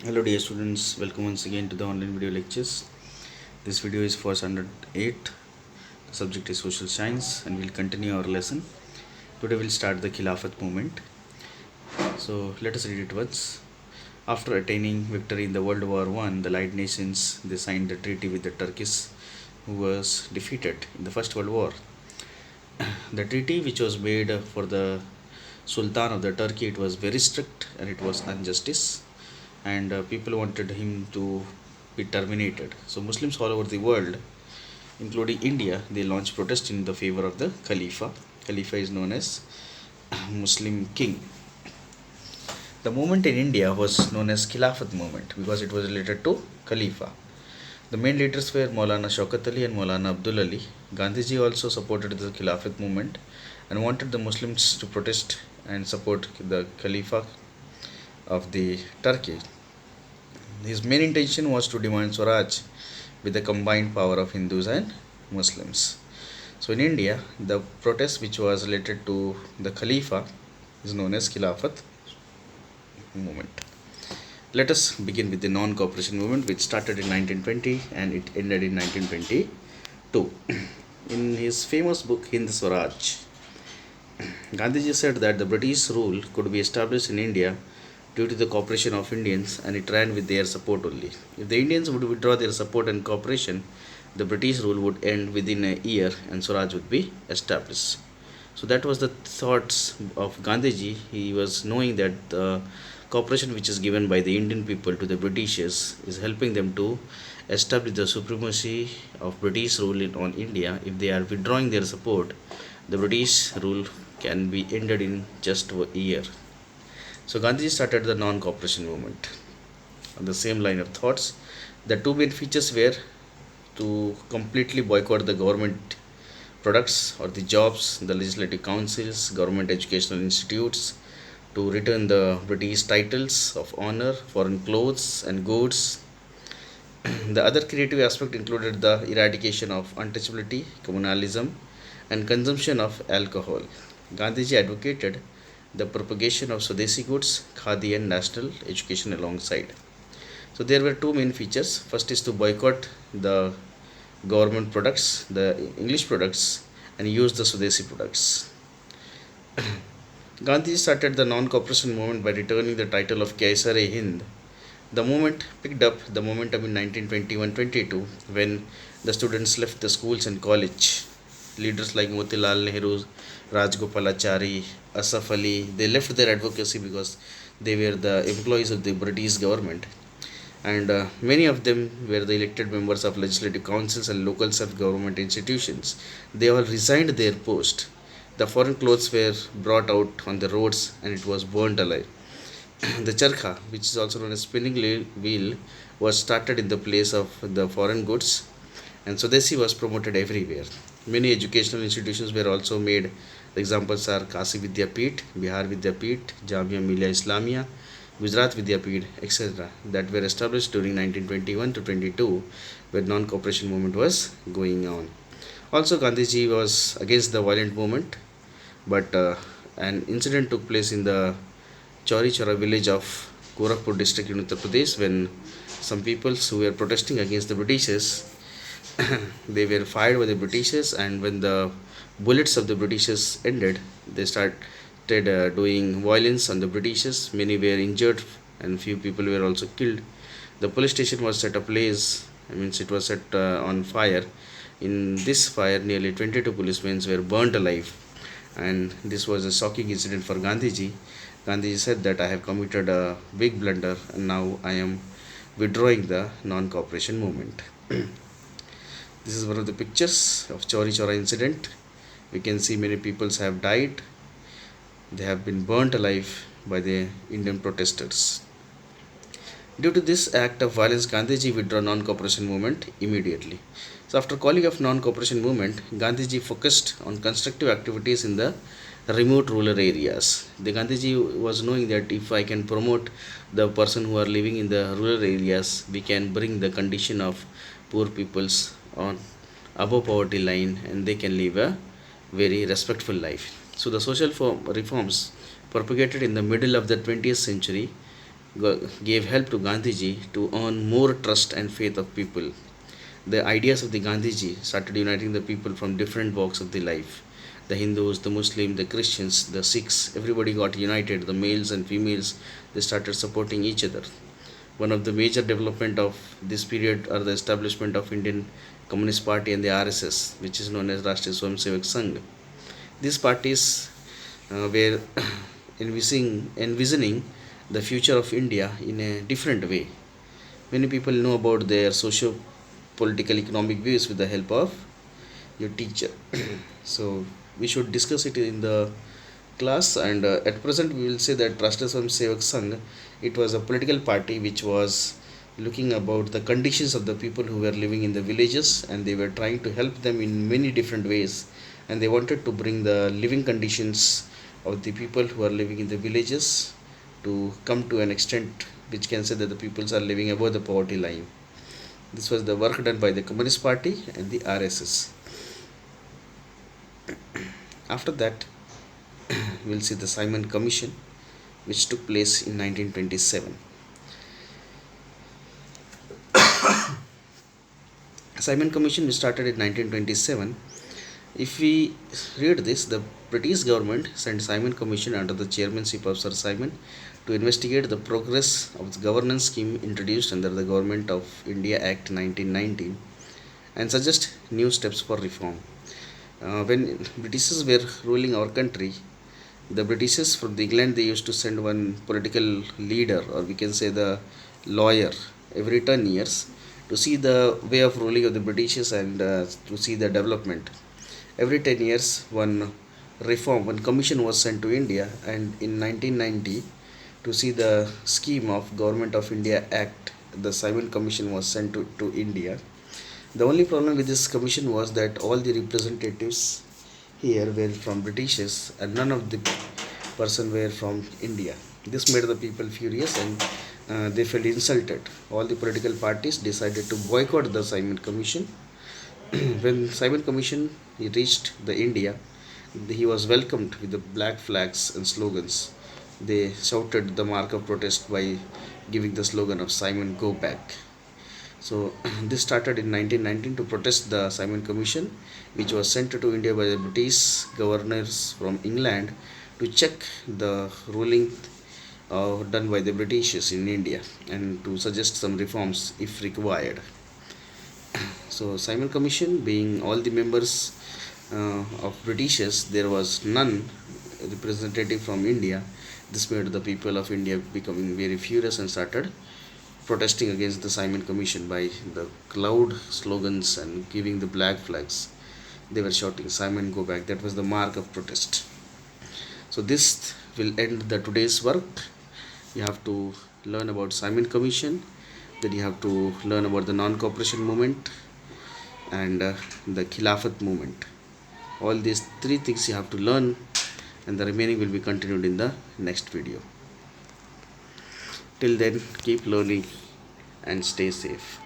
Hello dear students, welcome once again to the online video lectures. This video is for standard 8. The subject is social science and we'll continue our lesson. Today we'll start the Khilafat movement. So let us read it once. After attaining victory in the World War I, the Allied nations they signed a treaty with the Turkish who was defeated in the First World War. The treaty which was made for the Sultan of the Turkey, it was very strict and it was injustice, and people wanted him to be terminated. So Muslims all over the world, including India, they launched protest in the favor of the Khalifa. Khalifa is known as Muslim king. The movement in India was known as Khilafat movement because it was related to Khalifa. The main leaders were Maulana Shaukat Ali and Maulana Abdul Ali. Gandhiji also supported the Khilafat movement and wanted the Muslims to protest and support the Khalifa of the Turkey. His main intention was to demand Swaraj with the combined power of Hindus and Muslims. So in India, the protest which was related to the Khalifa is known as Khilafat movement. Let us begin with the non-cooperation movement which started in 1920 and it ended in 1922. In his famous book Hind Swaraj, Gandhiji said that the British rule could be established in India due to the cooperation of Indians and it ran with their support only. If the Indians would withdraw their support and cooperation, the British rule would end within a year and Swaraj would be established. So that was the thoughts of Gandhiji. He was knowing that the cooperation which is given by the Indian people to the Britishers is helping them to establish the supremacy of British rule on India. If they are withdrawing their support, the British rule can be ended in just a year. So Gandhiji started the non-cooperation movement. On the same line of thoughts, the two main features were to completely boycott the government products or the jobs, the legislative councils, government educational institutes, to return the British titles of honor, foreign clothes and goods. The other creative aspect included the eradication of untouchability, communalism, and consumption of alcohol. Gandhiji advocated the propagation of Swadeshi goods, Khadi, and national education alongside. So there were two main features. First is to boycott the government products, the English products, and use the Swadeshi products. Gandhi started the non-cooperation movement by returning the title of Kaisar-e-Hind. The movement picked up the momentum in 1921-22 when the students left the schools and college. Leaders like Motilal Nehru, Rajgopalachari, Asaf Ali, they left their advocacy because they were the employees of the British government, and many of them were the elected members of legislative councils and local self-government institutions. They all resigned their post. The foreign clothes were brought out on the roads and it was burnt alive. The charkha, which is also known as spinning wheel, was started in the place of the foreign goods, and Swadeshi was promoted everywhere. Many educational institutions were also made. The examples are Kasi Vidyapeeth, Bihar Vidyapeeth, Jamia Millia Islamia, Gujarat Vidyapeeth, etc., that were established during 1921 to 22, where non-cooperation movement was going on. Also, Gandhiji was against the violent movement, but an incident took place in the Chauri Chora village of Gorakhpur district in Uttar Pradesh when some people who were protesting against the Britishers they were fired by the Britishers, and when the bullets of the Britishers ended, they started doing violence on the Britishers. Many were injured, and few people were also killed. The police station was set ablaze. I mean, it was set on fire. In this fire, nearly 22 policemen were burnt alive, and this was a shocking incident for Gandhiji. Gandhiji said that I have committed a big blunder, and now I am withdrawing the non-cooperation movement. This is one of the pictures of Chauri Chora incident. We can see many people have died. They have been burnt alive by the Indian protesters. Due to this act of violence, Gandhiji withdrew non-cooperation movement immediately. So after calling of non-cooperation movement, Gandhiji focused on constructive activities in the remote rural areas. The Gandhiji was knowing that if I can promote the person who are living in the rural areas, we can bring the condition of poor peoples on above poverty line and they can live a very respectful life. So the social reforms propagated in the middle of the 20th century gave help to Gandhiji to earn more trust and faith of people. The ideas of the Gandhiji started uniting the people from different walks of the life. The Hindus, the Muslims, the Christians, the Sikhs, everybody got united. The males and females, they started supporting each other. One of the major development of this period are the establishment of Indian Communist Party and the RSS, which is known as Rashtriya Swayamsevak Sangh. These parties were envisioning the future of India in a different way. Many people know about their socio political economic views with the help of your teacher. So we should discuss it in the class, and at present we will say that Rashtriya Swayamsevak Sangh, it was a political party which was looking about the conditions of the people who were living in the villages, and they were trying to help them in many different ways, and they wanted to bring the living conditions of the people who are living in the villages to come to an extent which can say that the peoples are living above the poverty line. This was the work done by the Communist Party and the RSS. After that, we'll see the Simon Commission, which took place in 1927. Simon Commission was started in 1927. If we read this, the British government sent Simon Commission under the chairmanship of Sir Simon to investigate the progress of the governance scheme introduced under the Government of India Act 1919 and suggest new steps for reform. When Britishers were ruling our country, the Britishers from England, they used to send one political leader, or we can say the lawyer, every 10 years to see the way of ruling of the Britishers and to see the development. Every 10 years, one commission was sent to India, and in 1990, to see the scheme of Government of India Act, the Simon Commission was sent to India. The only problem with this commission was that all the representatives here were from Britishers and none of the person were from India. This made the people furious, and they felt insulted. All the political parties decided to boycott the Simon Commission. When Simon Commission he reached the India, he was welcomed with the black flags and slogans. They shouted the mark of protest by giving the slogan of Simon Go Back. So this started in 1919 to protest the Simon Commission, which was sent to India by the British governors from England to check the ruling done by the Britishers in India and to suggest some reforms if required. So Simon Commission, being all the members of Britishers, there was none representative from India. This made the people of India becoming very furious and started protesting against the Simon Commission by the loud slogans and giving the black flags. They were shouting Simon Go Back. That was the mark of protest. So this will end the today's work. You have to learn about Simon Commission, then you have to learn about the non-cooperation movement and the Khilafat movement. All these three things you have to learn, and the remaining will be continued in the next video. Till then, keep learning and stay safe.